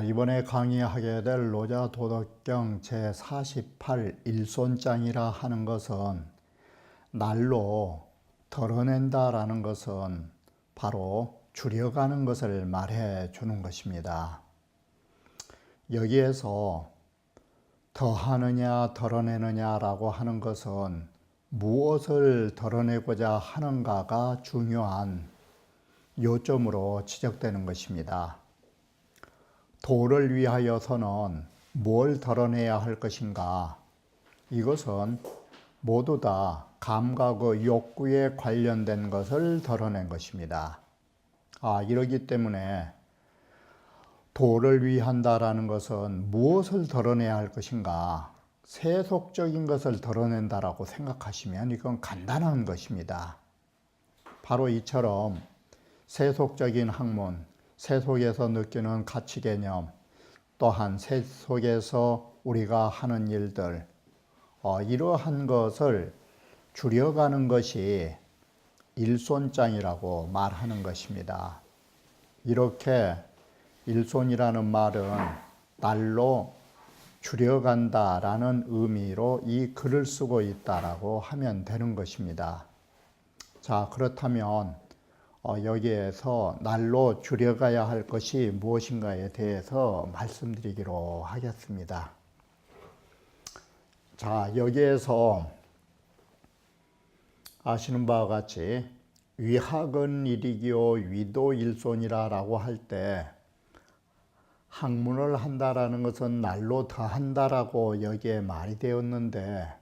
이번에 강의하게 될 노자도덕경 제48 일손장이라 하는 것은 날로 덜어낸다라는 것은 바로 줄여가는 것을 말해 주는 것입니다. 여기에서 더하느냐 덜어내느냐라고 하는 것은 무엇을 덜어내고자 하는가가 중요한 요점으로 지적되는 것입니다. 도를 위하여서는 뭘 덜어내야 할 것인가? 이것은 모두 다 감각의 욕구에 관련된 것을 덜어낸 것입니다. 이러기 때문에 도를 위한다라는 것은 무엇을 덜어내야 할 것인가? 세속적인 것을 덜어낸다라고 생각하시면 이건 간단한 것입니다. 바로 이처럼 세속적인 학문, 세속에서 느끼는 가치 개념, 또한 세속에서 우리가 하는 일들, 이러한 것을 줄여가는 것이 일손장이라고 말하는 것입니다. 이렇게 일손이라는 말은 날로 줄여간다라는 의미로 이 글을 쓰고 있다라고 하면 되는 것입니다. 자, 그렇다면 여기에서 날로 줄여가야 할 것이 무엇인가에 대해서 말씀드리기로 하겠습니다. 자, 여기에서 아시는 바와 같이 위학은 일이기요 위도 일손이라고 할 때 학문을 한다라는 것은 날로 더한다라고 여기에 말이 되었는데,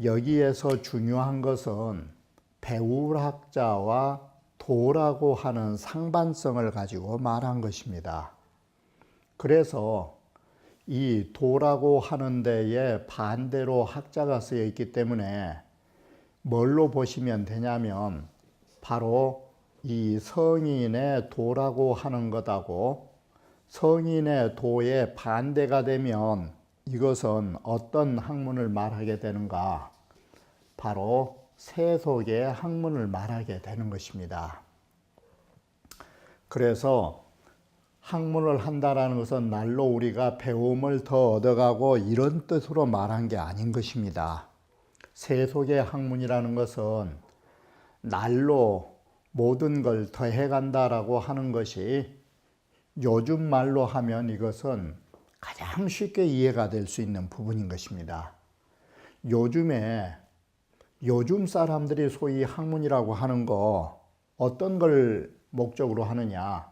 여기에서 중요한 것은 배울학자와 도라고 하는 상반성을 가지고 말한 것입니다. 그래서 이 도라고 하는 데에 반대로 학자가 쓰여 있기 때문에 뭘로 보시면 되냐면 바로 이 성인의 도라고 하는 것하고 성인의 도의 반대가 되면 이것은 어떤 학문을 말하게 되는가? 바로 세속의 학문을 말하게 되는 것입니다. 그래서 학문을 한다라는 것은 날로 우리가 배움을 더 얻어가고 이런 뜻으로 말한 게 아닌 것입니다. 세속의 학문이라는 것은 날로 모든 걸 더해간다라고 하는 것이 요즘 말로 하면 이것은 가장 쉽게 이해가 될 수 있는 부분인 것입니다. 요즘 사람들이 소위 학문이라고 하는 거 어떤 걸 목적으로 하느냐?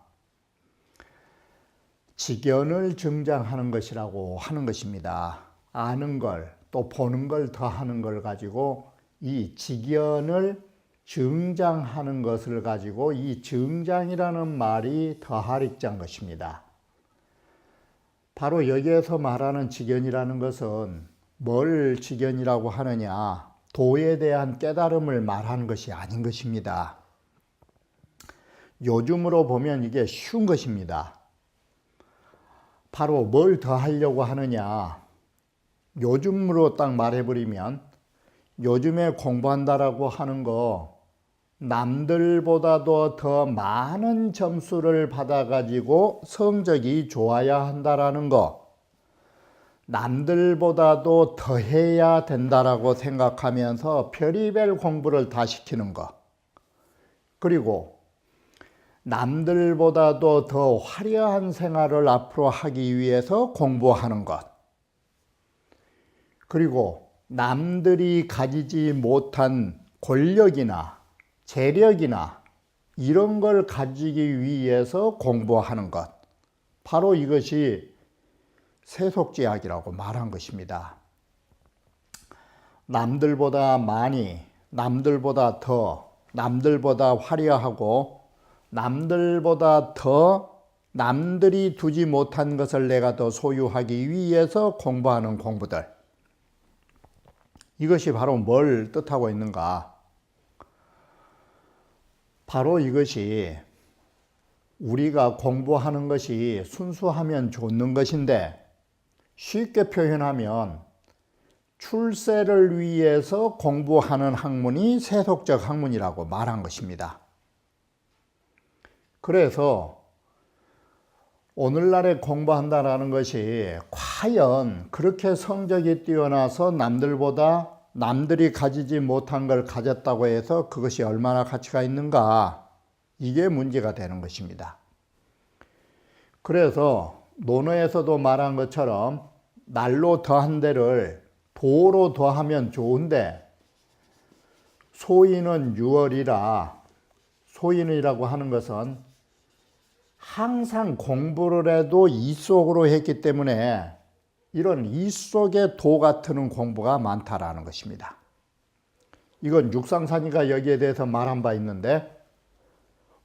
직연을 증장하는 것이라고 하는 것입니다. 아는 걸, 또 보는 걸 더하는 걸 가지고 이 직연을 증장하는 것을 가지고 이 증장이라는 말이 더할익자인 것입니다. 바로 여기에서 말하는 직연이라는 것은 뭘 직연이라고 하느냐? 도에 대한 깨달음을 말하는 것이 아닌 것입니다. 요즘으로 보면 이게 쉬운 것입니다. 바로 뭘 더 하려고 하느냐? 요즘으로 딱 말해버리면 요즘에 공부한다라고 하는 거 남들보다도 더 많은 점수를 받아가지고 성적이 좋아야 한다라는 거, 남들보다도 더 해야 된다라고 생각하면서 별의별 공부를 다 시키는 것, 그리고 남들보다도 더 화려한 생활을 앞으로 하기 위해서 공부하는 것, 그리고 남들이 가지지 못한 권력이나 재력이나 이런 걸 가지기 위해서 공부하는 것, 바로 이것이 세속제약이라고 말한 것입니다. 남들보다 많이, 남들보다 더, 남들보다 화려하고 남들보다 더 남들이 두지 못한 것을 내가 더 소유하기 위해서 공부하는 공부들, 이것이 바로 뭘 뜻하고 있는가? 바로 이것이 우리가 공부하는 것이 순수하면 좋는 것인데, 쉽게 표현하면 출세를 위해서 공부하는 학문이 세속적 학문이라고 말한 것입니다. 그래서 오늘날에 공부한다는 것이 과연 그렇게 성적이 뛰어나서 남들이 가지지 못한 걸 가졌다고 해서 그것이 얼마나 가치가 있는가, 이게 문제가 되는 것입니다. 그래서 논어에서도 말한 것처럼 날로 더한 데를 도로 더하면 좋은데, 소인이라고 하는 것은 항상 공부를 해도 이 속으로 했기 때문에 이런 이 속의 도 같은 공부가 많다라는 것입니다. 이건 육상산이가 여기에 대해서 말한 바 있는데,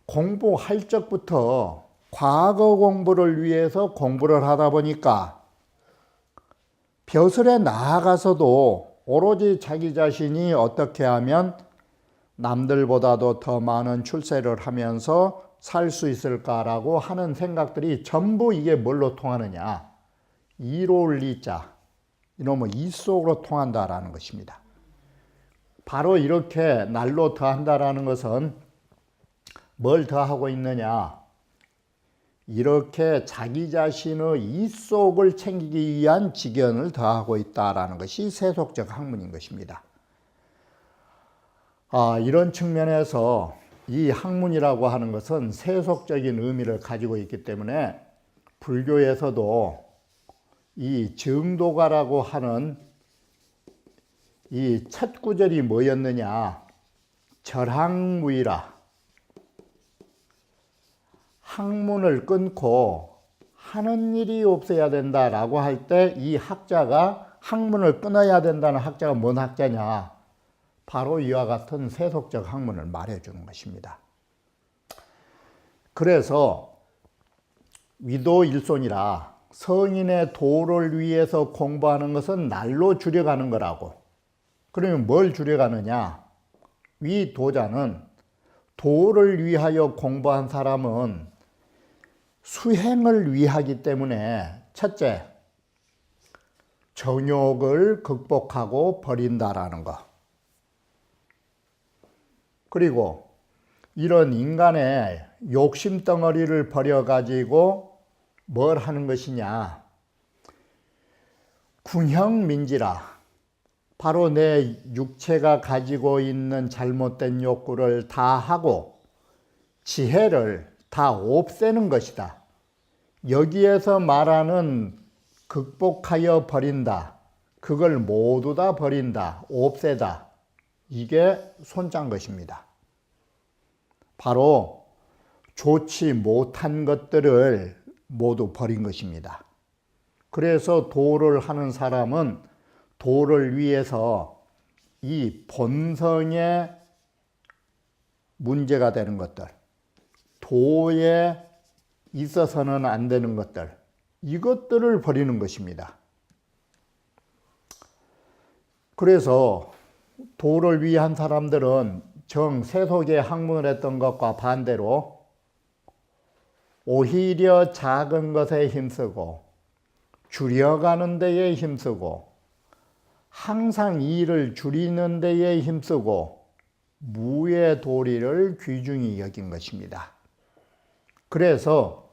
공부할 적부터 과거 공부를 위해서 공부를 하다 보니까 벼슬에 나아가서도 오로지 자기 자신이 어떻게 하면 남들보다도 더 많은 출세를 하면서 살 수 있을까라고 하는 생각들이 전부 이게 뭘로 통하느냐? 이로울 이자, 이놈의 이 속으로 통한다라는 것입니다. 바로 이렇게 날로 더한다라는 것은 뭘 더하고 있느냐? 이렇게 자기 자신의 이 속을 챙기기 위한 직연을 더하고 있다라는 것이 세속적 학문인 것입니다. 이런 측면에서 이 학문이라고 하는 것은 세속적인 의미를 가지고 있기 때문에 불교에서도 이 정도가라고 하는 이 첫 구절이 뭐였느냐? 절학무이라. 학문을 끊고 하는 일이 없어야 된다라고 할 때 이 학자가 학문을 끊어야 된다는 학자가 뭔 학자냐? 바로 이와 같은 세속적 학문을 말해주는 것입니다. 그래서 위도일손이라, 성인의 도를 위해서 공부하는 것은 날로 줄여가는 거라고. 그러면 뭘 줄여가느냐? 위도자는, 도를 위하여 공부한 사람은 수행을 위하기 때문에 첫째, 정욕을 극복하고 버린다라는 것. 그리고 이런 인간의 욕심 덩어리를 버려가지고 뭘 하는 것이냐? 궁형민지라, 바로 내 육체가 가지고 있는 잘못된 욕구를 다 하고 지혜를 다 없애는 것이다. 여기에서 말하는 극복하여 버린다, 그걸 모두 다 버린다, 없애다, 이게 손짠 것입니다. 바로 좋지 못한 것들을 모두 버린 것입니다. 그래서 도를 하는 사람은 도를 위해서 이 본성에 문제가 되는 것들, 도에 있어서는 안 되는 것들, 이것들을 버리는 것입니다. 그래서 도를 위한 사람들은 세속의 학문을 했던 것과 반대로 오히려 작은 것에 힘쓰고 줄여가는 데에 힘쓰고 항상 일을 줄이는 데에 힘쓰고 무의 도리를 귀중히 여긴 것입니다. 그래서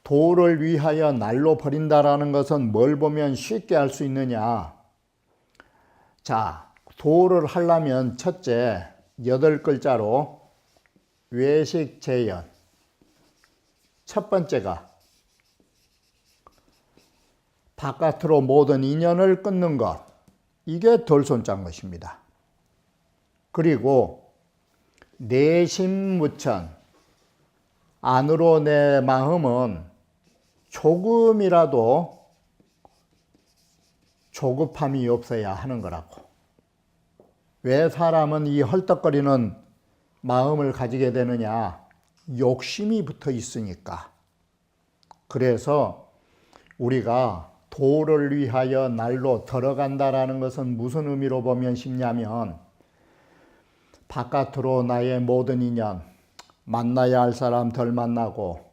도를 위하여 날로 버린다라는 것은 뭘 보면 쉽게 알 수 있느냐? 자, 도를 하려면 첫째 8글자로 외식재연, 첫 번째가 바깥으로 모든 인연을 끊는 것, 이게 덜손짠 것입니다. 그리고 내심무천, 안으로 내 마음은 조금이라도 조급함이 없어야 하는 거라고. 왜 사람은 이 헐떡거리는 마음을 가지게 되느냐? 욕심이 붙어 있으니까. 그래서 우리가 도를 위하여 날로 들어간다라는 것은 무슨 의미로 보면 쉽냐면, 바깥으로 나의 모든 인연, 만나야 할 사람 덜 만나고,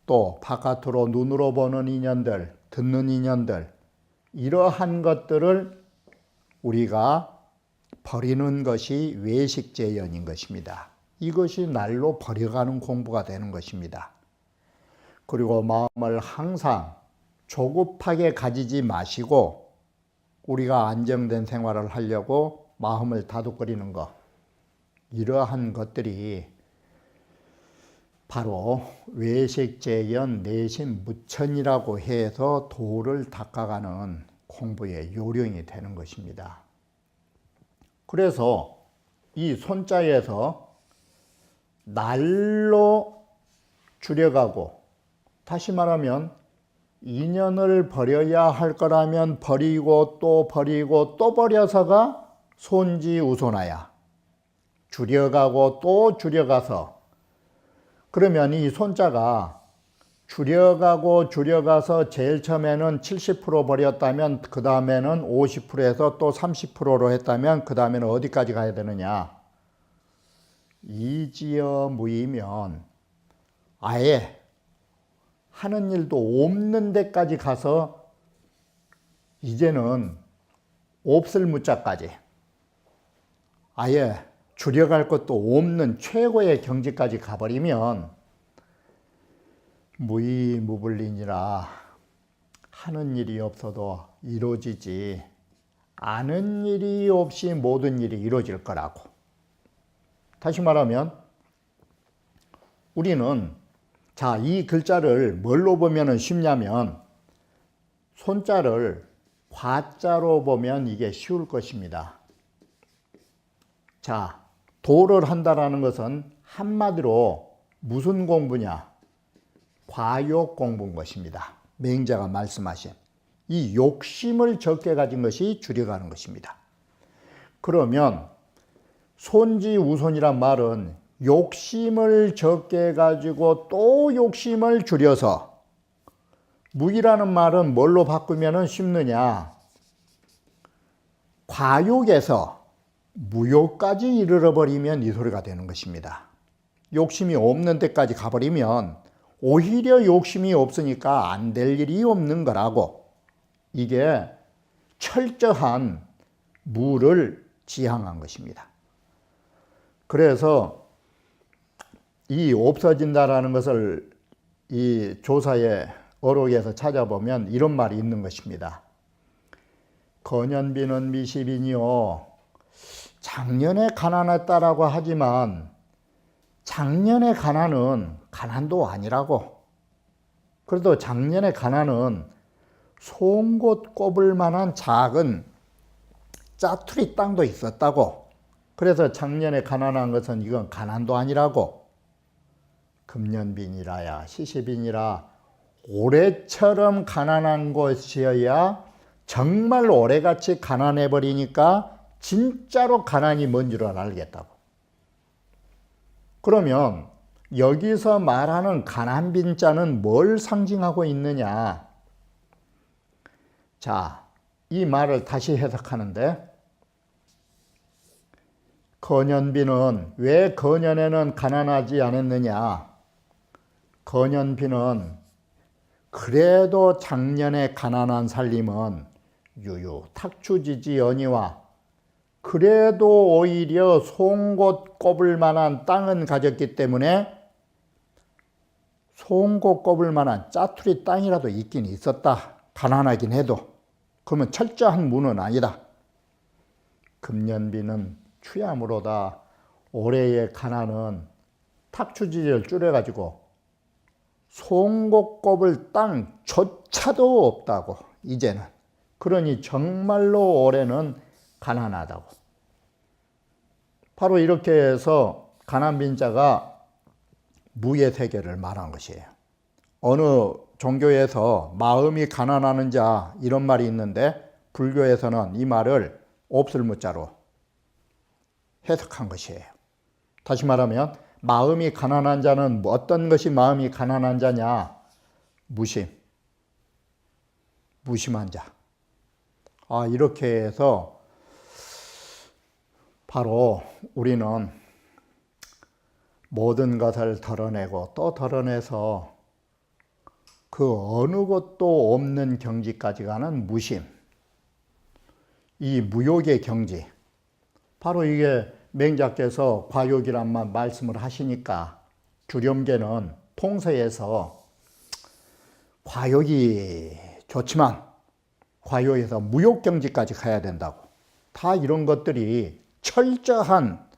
또 바깥으로 눈으로 보는 인연들, 듣는 인연들, 이러한 것들을 우리가 버리는 것이 외식제연인 것입니다. 이것이 날로 버려가는 공부가 되는 것입니다. 그리고 마음을 항상 조급하게 가지지 마시고 우리가 안정된 생활을 하려고 마음을 다독거리는 것, 이러한 것들이 바로 외식제연 내심 무천이라고 해서 도를 닦아가는 공부의 요령이 되는 것입니다. 그래서 이 손자에서 날로 줄여가고, 다시 말하면 인연을 버려야 할 거라면 버리고 또 버리고 또 버려서가 손지우손하야. 줄여가고 또 줄여가서, 그러면 이 손자가 줄여가고 줄여가서 제일 처음에는 70% 버렸다면 그 다음에는 50%에서 또 30%로 했다면 그 다음에는 어디까지 가야 되느냐? 이지어무이면 아예 하는 일도 없는 데까지 가서 이제는 없을 무자까지 아예 줄여갈 것도 없는 최고의 경지까지 가버리면 무이무불린이라 하는 일이 없어도 이루어지지 않은 일이 없이 모든 일이 이루어질 거라고. 다시 말하면 우리는 자, 이 글자를 뭘로 보면 쉽냐면 손자를 과자로 보면 이게 쉬울 것입니다. 자, 도를 한다라는 것은 한마디로 무슨 공부냐? 과욕 공부인 것입니다. 맹자가 말씀하신 이 욕심을 적게 가진 것이 줄여가는 것입니다. 그러면 손지우손이란 말은 욕심을 적게 가지고 또 욕심을 줄여서, 무이라는 말은 뭘로 바꾸면 쉽느냐? 과욕에서 무욕까지 이르러버리면 이 소리가 되는 것입니다. 욕심이 없는 데까지 가버리면 오히려 욕심이 없으니까 안 될 일이 없는 거라고. 이게 철저한 무를 지향한 것입니다. 그래서 이 없어진다라는 것을 이 조사의 어록에서 찾아보면 이런 말이 있는 것입니다. 건연비는 미시빈이요. 작년에 가난했다라고 하지만 작년의 가난은 가난도 아니라고. 그래도 작년의 가난은 송곳 꼽을 만한 작은 짜투리 땅도 있었다고. 그래서 작년에 가난한 것은 이건 가난도 아니라고. 금년빈이라야 시시빈이라 올해처럼 가난한 것이어야 정말 올해같이 가난해 버리니까 진짜로 가난이 뭔 줄을 알겠다고. 그러면 여기서 말하는 가난빈자는 뭘 상징하고 있느냐? 자, 이 말을 다시 해석하는데, 건연비는 왜 건연에는 가난하지 않았느냐? 건연비는 그래도 작년에 가난한 살림은 유유 탁추지지 연이와 그래도 오히려 송곳 꼽을 만한 땅은 가졌기 때문에 송곳 꼽을 만한 짜투리 땅이라도 있긴 있었다. 가난하긴 해도. 그러면 철저한 무는 아니다. 금년비는 추야무로다. 올해의 가난은 탁추지지를 줄여가지고 송곳 꼽을 땅조차도 없다고. 이제는. 그러니 정말로 올해는 가난하다고. 바로 이렇게 해서 가난빈자가 무의 세계를 말한 것이에요. 어느 종교에서 마음이 가난하는 자 이런 말이 있는데 불교에서는 이 말을 없을 무자로 해석한 것이에요. 다시 말하면 마음이 가난한 자는 어떤 것이 마음이 가난한 자냐? 무심. 무심한 자. 이렇게 해서 바로 우리는 모든 것을 덜어내고 또 덜어내서 그 어느 것도 없는 경지까지 가는 무심. 이 무욕의 경지. 바로 이게 맹자께서 과욕이란 말씀을 하시니까 주렴계는 통서에서 과욕이 좋지만 과욕에서 무욕경지까지 가야 된다고. 다 이런 것들이 철저한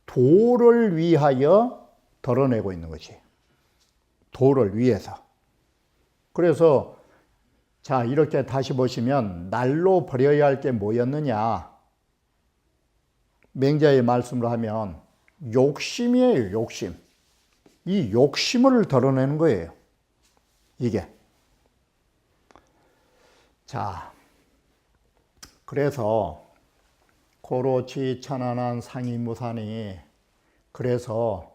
도를 위하여 덜어내고 있는 것이. 도를 위해서. 그래서 자, 이렇게 다시 보시면 날로 버려야 할 게 뭐였느냐. 맹자의 말씀을 하면 욕심이에요. 욕심. 이 욕심을 덜어내는 거예요. 이게. 자, 그래서 고로치 천안한 상이무산이 그래서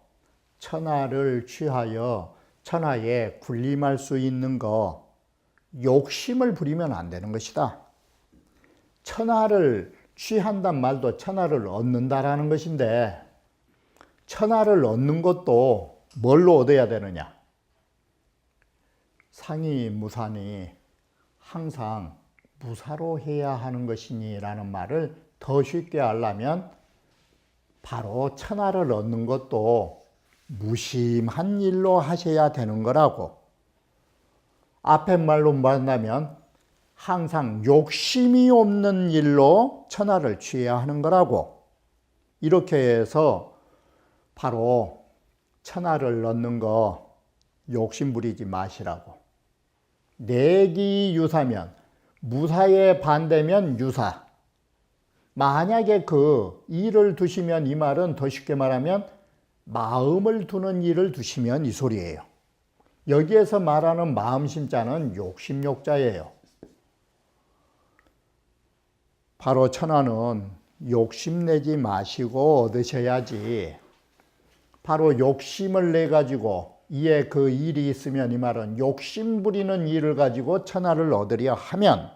천하를 취하여 천하에 군림할 수 있는 거 욕심을 부리면 안 되는 것이다. 천하를 취한단 말도 천하를 얻는다라는 것인데 천하를 얻는 것도 뭘로 얻어야 되느냐? 상이무산이 항상 무사로 해야 하는 것이니라는 말을 더 쉽게 하려면 바로 천하를 얻는 것도 무심한 일로 하셔야 되는 거라고. 앞에 말로 말한다면 항상 욕심이 없는 일로 천하를 취해야 하는 거라고. 이렇게 해서 바로 천하를 얻는 거 욕심 부리지 마시라고. 내기유사면 무사의 반대면 유사. 만약에 그 일을 두시면 이 말은 더 쉽게 말하면 마음을 두는 일을 두시면 이 소리예요. 여기에서 말하는 마음심자는 욕심욕자예요. 바로 천하는 욕심내지 마시고 얻으셔야지. 바로 욕심을 내가지고 이에 그 일이 있으면 이 말은 욕심 부리는 일을 가지고 천하를 얻으려 하면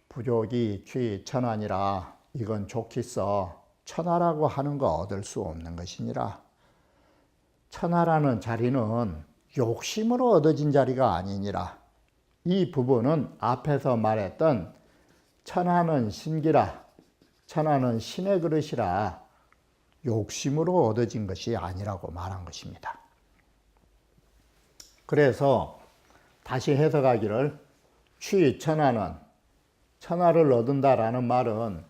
부족이 취천하니라. 이건 좋겠어. 천하라고 하는 거 얻을 수 없는 것이니라. 천하라는 자리는 욕심으로 얻어진 자리가 아니니라. 이 부분은 앞에서 말했던 천하는 신기라. 천하는 신의 그릇이라. 욕심으로 얻어진 것이 아니라고 말한 것입니다. 그래서 다시 해석하기를 취천하는 천하를 얻는다라는 말은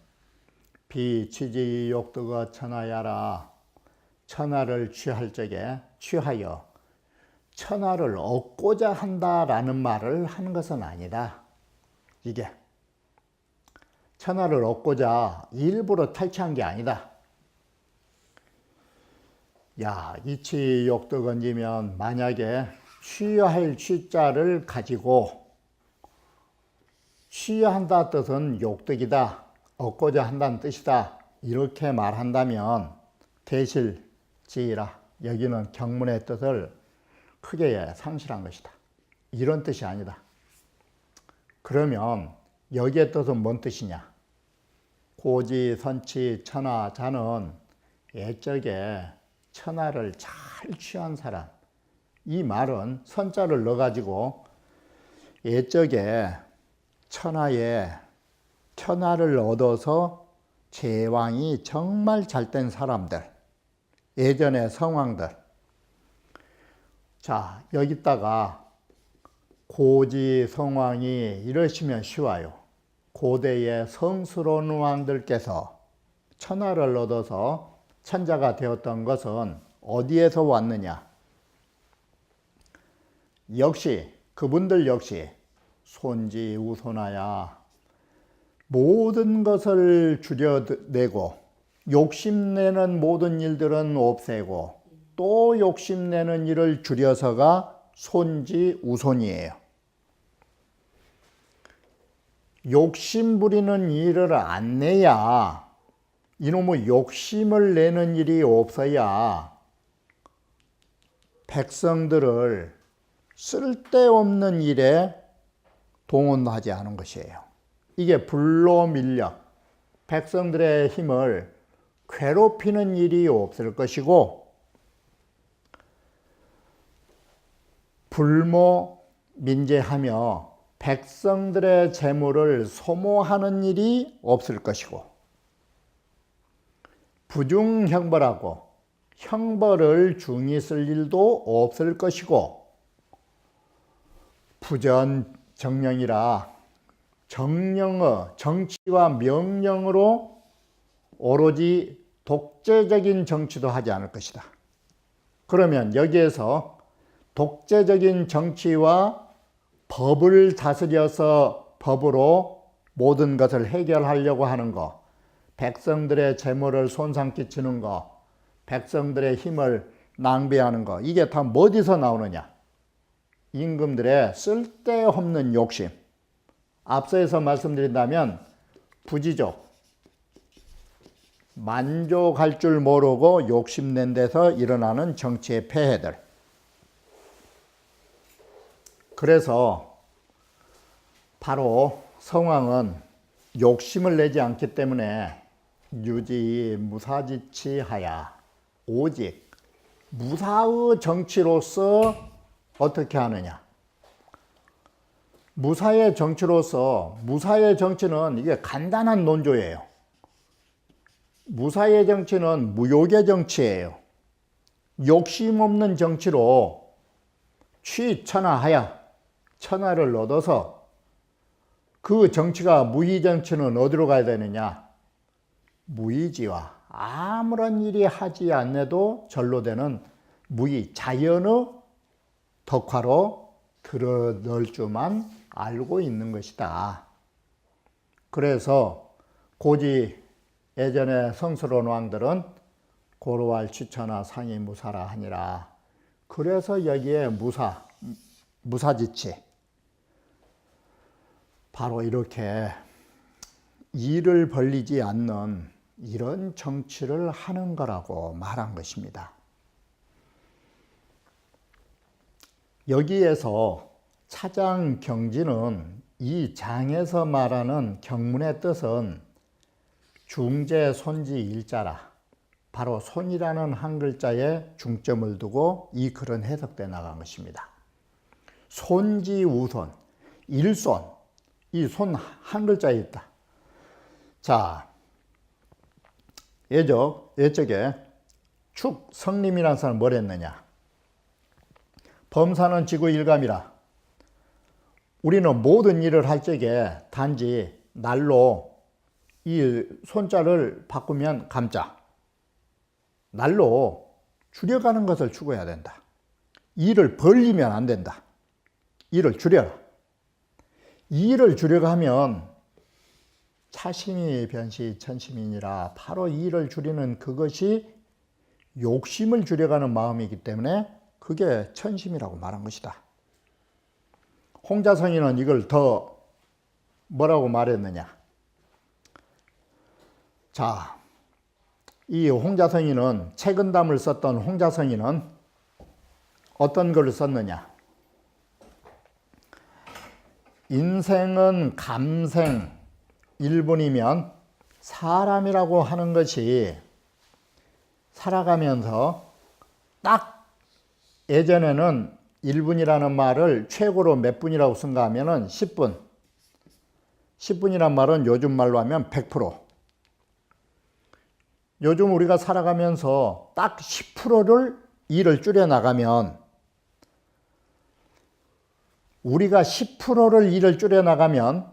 비취지욕득어 천하야라. 천하를 취할 적에 취하여 천하를 얻고자 한다라는 말을 하는 것은 아니다. 이게 천하를 얻고자 일부러 탈취한 게 아니다. 야, 이취욕득언지면 만약에 취할 취자를 가지고 취한다 뜻은 욕득이다. 얻고자 한다는 뜻이다. 이렇게 말한다면 대실지이라. 여기는 경문의 뜻을 크게 상실한 것이다. 이런 뜻이 아니다. 그러면 여기의 뜻은 뭔 뜻이냐? 고지, 선치, 천하, 자는 옛적에 천하를 잘 취한 사람. 이 말은 선자를 넣어가지고 옛적에 천하에 천하를 얻어서 제왕이 정말 잘된 사람들, 예전의 성왕들. 자, 여기다가 고지 성왕이 이러시면 쉬워요. 고대의 성스러운 왕들께서 천하를 얻어서 천자가 되었던 것은 어디에서 왔느냐? 역시 그분들 역시 손지우손하야 모든 것을 줄여내고 욕심내는 모든 일들은 없애고 또 욕심내는 일을 줄여서가 손지우손이에요. 욕심 부리는 일을 안 내야, 이놈의 욕심을 내는 일이 없어야 백성들을 쓸데없는 일에 동원하지 않은 것이에요. 이게 불로 밀려 백성들의 힘을 괴롭히는 일이 없을 것이고, 불모민제하며 백성들의 재물을 소모하는 일이 없을 것이고, 부중형벌하고 형벌을 중히 쓸 일도 없을 것이고, 부전정령이라 정령의 정치와 명령으로 오로지 독재적인 정치도 하지 않을 것이다. 그러면 여기에서 독재적인 정치와 법을 다스려서 법으로 모든 것을 해결하려고 하는 것, 백성들의 재물을 손상 끼치는 것, 백성들의 힘을 낭비하는 것, 이게 다 어디서 나오느냐? 임금들의 쓸데없는 욕심. 앞서에서 말씀드린다면 부지족, 만족할 줄 모르고 욕심낸 데서 일어나는 정치의 폐해들. 그래서 바로 성왕은 욕심을 내지 않기 때문에 유지 무사지치하야, 오직 무사의 정치로서 어떻게 하느냐. 무사의 정치로서, 무사의 정치는 이게 간단한 논조예요. 무사의 정치는 무욕의 정치예요. 욕심 없는 정치로 취천하하야, 천하를 얻어서 그 정치가 무의 정치는 어디로 가야 되느냐? 무의지와 아무런 일이 하지 않아도 절로 되는 무의, 자연의 덕화로 드러넣을 줄만 알고 있는 것이다. 그래서 고지 예전에 성스러운 왕들은 고로할 취천하 상이 무사라 하니라. 그래서 여기에 무사지치, 바로 이렇게 일을 벌리지 않는 이런 정치를 하는 거라고 말한 것입니다. 여기에서 차장 경지는 이 장에서 말하는 경문의 뜻은 중재 손지 일자라, 바로 손이라는 한 글자에 중점을 두고 이 글은 해석돼 나간 것입니다. 손지 우손, 일손, 이 손 한 글자에 있다. 자, 예적에 축 성림이라는 사람은 뭘 했느냐? 범사는 지구 일감이라. 우리는 모든 일을 할 적에 단지 날로 이 손자를 바꾸면 감자, 날로 줄여가는 것을 추구해야 된다. 일을 벌리면 안 된다. 일을 줄여라. 일을 줄여가면 차심이 변시 천심이니라. 바로 일을 줄이는 그것이 욕심을 줄여가는 마음이기 때문에 그게 천심이라고 말한 것이다. 홍자성인은 이걸 더 뭐라고 말했느냐? 자, 이 홍자성인은 책은담을 썼던 홍자성인은 어떤 글을 썼느냐? 인생은 감생 1분이면 사람이라고 하는 것이 살아가면서 딱 예전에는 1분이라는 말을 최고로 몇 분이라고 쓴가 하면은 10분. 10분이란 말은 요즘 말로 하면 100%. 요즘 우리가 살아가면서 딱 10%를 일을 줄여나가면, 우리가 10%를 일을 줄여나가면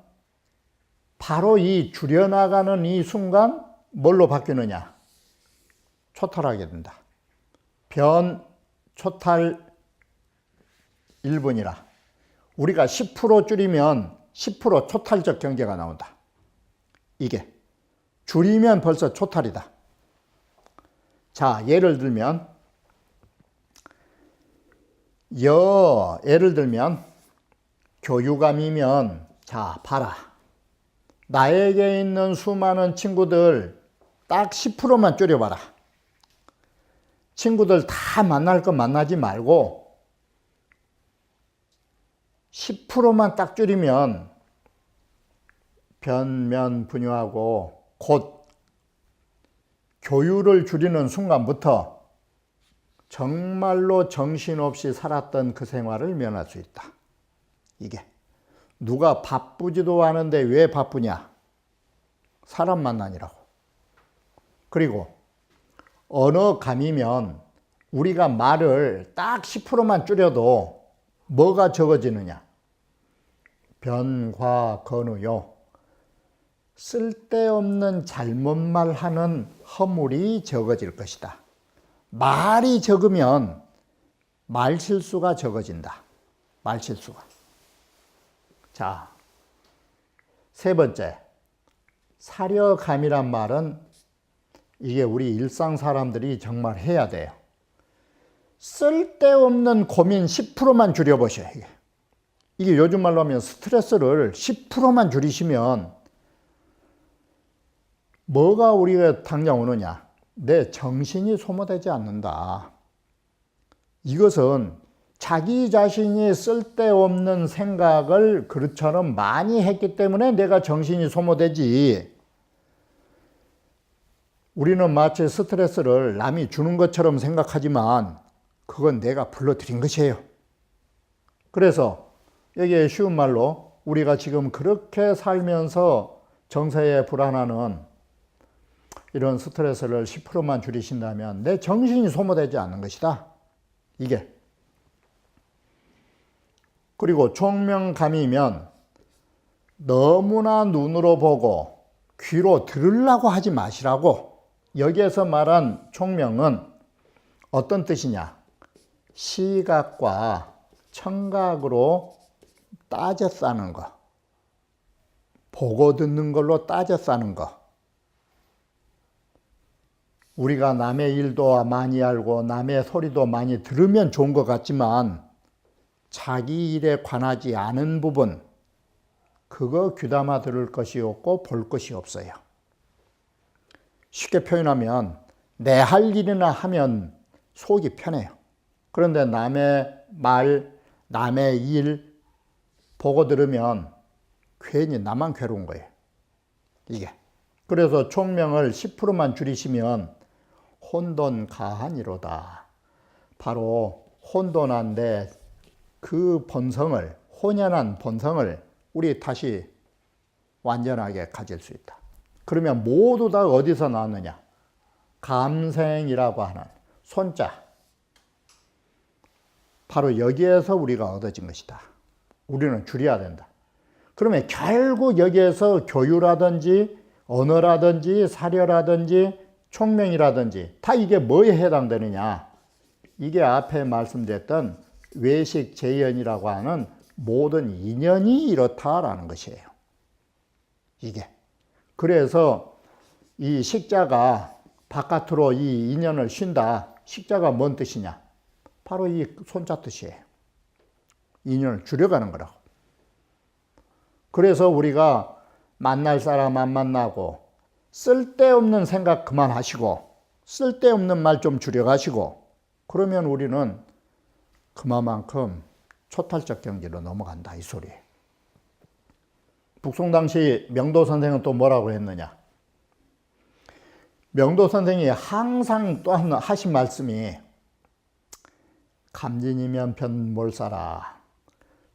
바로 이 줄여나가는 이 순간 뭘로 바뀌느냐? 초탈하게 된다. 변 초탈 1분이라. 우리가 10% 줄이면 10% 초탈적 경제가 나온다. 이게 줄이면 벌써 초탈이다. 자, 예를 들면 교육감이면, 자, 봐라. 나에게 있는 수많은 친구들 딱 10%만 줄여봐라. 친구들 다 만날 거 만나지 말고 10%만 딱 줄이면 변면분유하고 곧 교율을 줄이는 순간부터 정말로 정신없이 살았던 그 생활을 면할 수 있다. 이게 누가 바쁘지도 않은데 왜 바쁘냐? 사람 만나니라고. 그리고 언어감이면 우리가 말을 딱 10%만 줄여도 뭐가 적어지느냐? 변과건우요. 쓸데없는 잘못말하는 허물이 적어질 것이다. 말이 적으면 말실수가 적어진다. 말실수가. 자, 세 번째. 사려감이란 말은 이게 우리 일상 사람들이 정말 해야 돼요. 쓸데없는 고민 10%만 줄여보셔요. 이게 요즘 말로 하면 스트레스를 10%만 줄이시면 뭐가 우리가 당장 오느냐? 내 정신이 소모되지 않는다. 이것은 자기 자신이 쓸데없는 생각을 그릇처럼 많이 했기 때문에 내가 정신이 소모되지. 우리는 마치 스트레스를 남이 주는 것처럼 생각하지만 그건 내가 불러들인 것이에요. 그래서 여기에 쉬운 말로 우리가 지금 그렇게 살면서 정서에 불안하는 이런 스트레스를 10%만 줄이신다면 내 정신이 소모되지 않는 것이다. 이게. 그리고 총명감이면 너무나 눈으로 보고 귀로 들으려고 하지 마시라고. 여기에서 말한 총명은 어떤 뜻이냐? 시각과 청각으로 따져 싸는 거. 보고 듣는 걸로 따져 싸는 거. 우리가 남의 일도 많이 알고 남의 소리도 많이 들으면 좋은 것 같지만 자기 일에 관하지 않은 부분, 그거 귀담아 들을 것이 없고 볼 것이 없어요. 쉽게 표현하면 내 할 일이나 하면 속이 편해요. 그런데 남의 말, 남의 일 보고 들으면 괜히 나만 괴로운 거예요. 이게. 그래서 총명을 10%만 줄이시면 혼돈가하니로다. 바로 혼돈한데 그 본성을, 혼연한 본성을 우리 다시 완전하게 가질 수 있다. 그러면 모두 다 어디서 나왔느냐? 감생이라고 하는 손자. 바로 여기에서 우리가 얻어진 것이다. 우리는 줄여야 된다. 그러면 결국 여기에서 교유라든지 언어라든지 사려라든지 총명이라든지 다 이게 뭐에 해당되느냐? 이게 앞에 말씀드렸던 외식 재연이라고 하는 모든 인연이 이렇다라는 것이에요. 이게. 그래서 이 식자가 바깥으로 이 인연을 쉰다. 식자가 뭔 뜻이냐? 바로 이 손자 뜻이에요. 인연을 줄여가는 거라고. 그래서 우리가 만날 사람 안 만나고 쓸데없는 생각 그만하시고 쓸데없는 말 좀 줄여가시고 그러면 우리는 그만큼 초탈적 경지로 넘어간다 이 소리예요. 북송 당시 명도 선생은 또 뭐라고 했느냐? 명도 선생이 항상 또 하신 말씀이 감진이면 편 몰사라.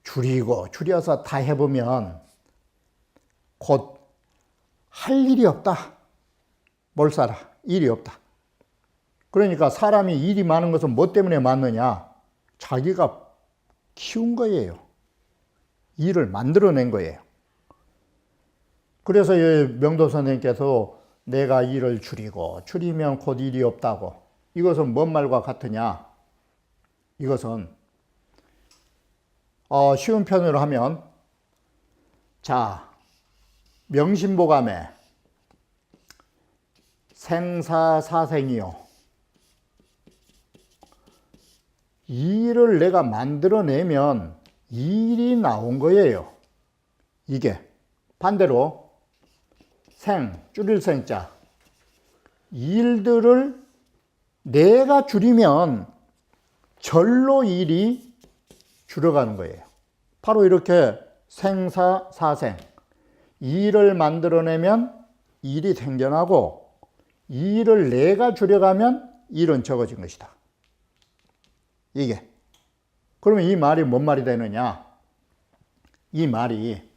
줄여서 다 해보면 곧 할 일이 없다. 몰사라. 일이 없다. 그러니까 사람이 일이 많은 것은 뭐 때문에 많느냐? 자기가 키운 거예요. 일을 만들어낸 거예요. 그래서 명도 선생님께서 내가 일을 줄이면 곧 일이 없다고. 이것은 뭔 말과 같으냐? 이것은 쉬운 편으로 하면 자, 명심보감에 생사사생이요. 일을 내가 만들어내면 일이 나온 거예요. 이게 반대로 줄일 생자. 일들을 내가 줄이면 절로 일이 줄어가는 거예요. 바로 이렇게 생사사생, 일을 만들어내면 일이 생겨나고 일을 내가 줄여가면 일은 적어진 것이다. 이게. 그러면 이 말이 뭔 말이 되느냐? 이 말이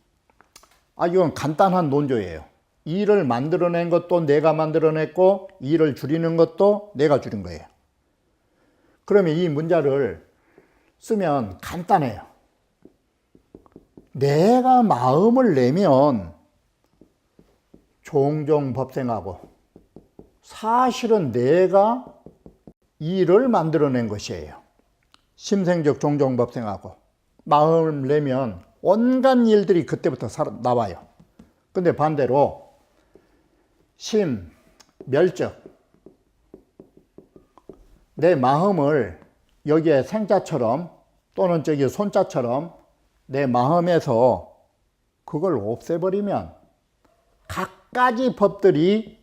이건 간단한 논조예요. 일을 만들어낸 것도 내가 만들어냈고 일을 줄이는 것도 내가 줄인 거예요. 그러면 이 문자를 쓰면 간단해요. 내가 마음을 내면 종종 법생하고 사실은 내가 일을 만들어낸 것이에요. 심생적 종종 법생하고 마음을 내면 온갖 일들이 그때부터 나와요. 근데 반대로 심, 멸적, 내 마음을 여기에 생자처럼 또는 저기 손자처럼 내 마음에서 그걸 없애버리면 갖가지 법들이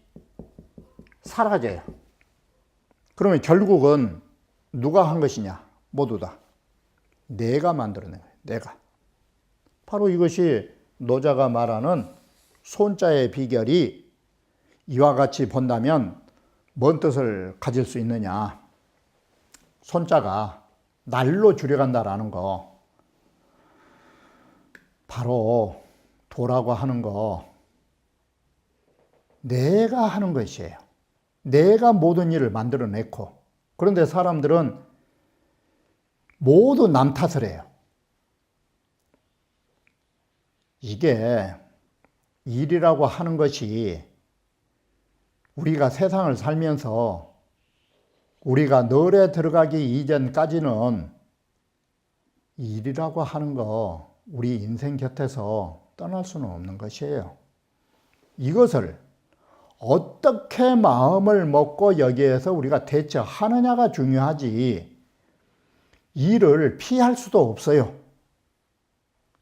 사라져요. 그러면 결국은 누가 한 것이냐? 모두 다 내가 만들어낸 거예요. 내가. 바로 이것이 노자가 말하는 손자의 비결이 이와 같이 본다면 뭔 뜻을 가질 수 있느냐? 손자가 날로 줄여간다라는 거, 바로 도라고 하는 거 내가 하는 것이에요. 내가 모든 일을 만들어냈고, 그런데 사람들은 모두 남 탓을 해요. 이게 일이라고 하는 것이 우리가 세상을 살면서 우리가 널에 들어가기 이전까지는 일이라고 하는 거 우리 인생 곁에서 떠날 수는 없는 것이에요. 이것을 어떻게 마음을 먹고 여기에서 우리가 대처하느냐가 중요하지, 일을 피할 수도 없어요.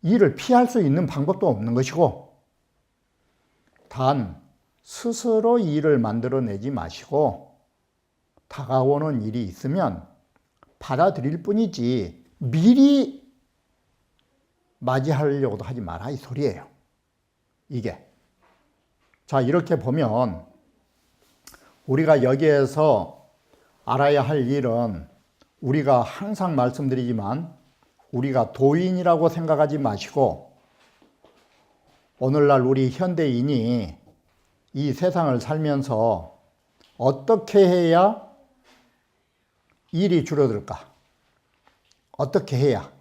일을 피할 수 있는 방법도 없는 것이고, 단 스스로 일을 만들어내지 마시고 다가오는 일이 있으면 받아들일 뿐이지 미리 맞이하려고도 하지 마라, 이 소리예요. 이게. 자, 이렇게 보면 우리가 여기에서 알아야 할 일은, 우리가 항상 말씀드리지만 우리가 도인이라고 생각하지 마시고, 오늘날 우리 현대인이 이 세상을 살면서 어떻게 해야 일이 줄어들까? 어떻게 해야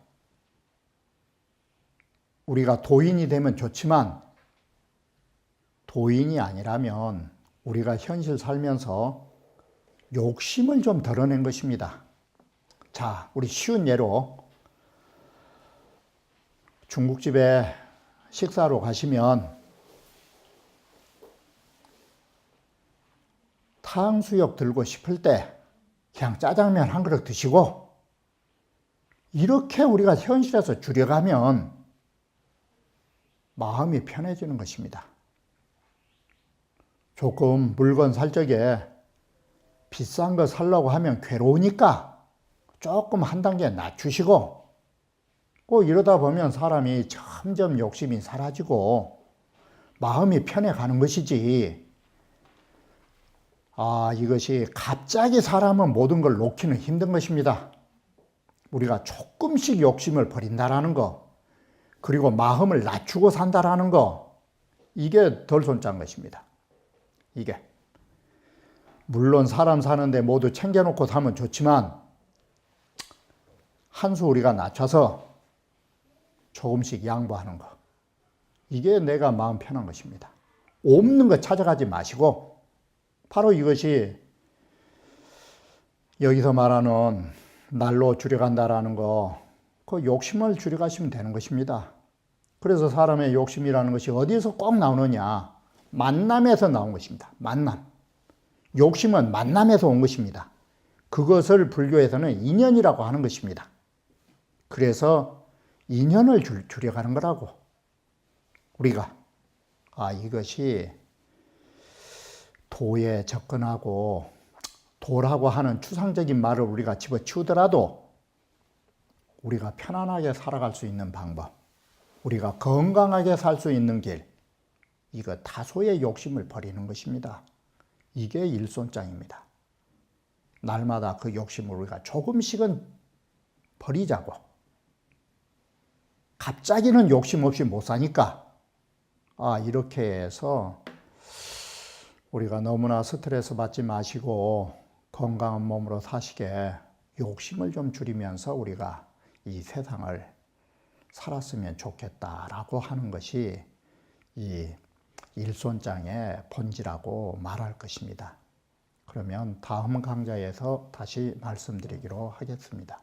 우리가 도인이 되면 좋지만, 도인이 아니라면 우리가 현실 살면서 욕심을 좀 덜어낸 것입니다. 자, 우리 쉬운 예로 중국집에 식사로 가시면 탕수육 들고 싶을 때 그냥 짜장면 한 그릇 드시고, 이렇게 우리가 현실에서 줄여가면 마음이 편해지는 것입니다. 조금 물건 살 적에 비싼 거 살려고 하면 괴로우니까 조금 한 단계 낮추시고, 꼭 이러다 보면 사람이 점점 욕심이 사라지고 마음이 편해가는 것이지, 이것이 갑자기 사람은 모든 걸 놓기는 힘든 것입니다. 우리가 조금씩 욕심을 버린다라는 거, 그리고 마음을 낮추고 산다라는 거, 이게 덜 손짠 것입니다. 이게. 물론 사람 사는데 모두 챙겨놓고 사면 좋지만, 한 수 우리가 낮춰서 조금씩 양보하는 거, 이게 내가 마음 편한 것입니다. 없는 거 찾아가지 마시고, 바로 이것이 여기서 말하는 날로 줄여간다라는 거, 그 욕심을 줄여가시면 되는 것입니다. 그래서 사람의 욕심이라는 것이 어디에서 꼭 나오느냐? 만남에서 나온 것입니다. 만남. 욕심은 만남에서 온 것입니다. 그것을 불교에서는 인연이라고 하는 것입니다. 그래서 인연을 줄여가는 거라고. 우리가 이것이 도에 접근하고, 도라고 하는 추상적인 말을 우리가 집어치우더라도 우리가 편안하게 살아갈 수 있는 방법, 우리가 건강하게 살 수 있는 길, 이거 다소의 욕심을 버리는 것입니다. 이게 일손장입니다. 날마다 그 욕심을 우리가 조금씩은 버리자고. 갑자기는 욕심 없이 못 사니까 이렇게 해서 우리가 너무나 스트레스 받지 마시고 건강한 몸으로 사시게 욕심을 좀 줄이면서 우리가 이 세상을 살았으면 좋겠다라고 하는 것이 이 일손장의 본질이라고 말할 것입니다. 그러면 다음 강좌에서 다시 말씀드리기로 하겠습니다.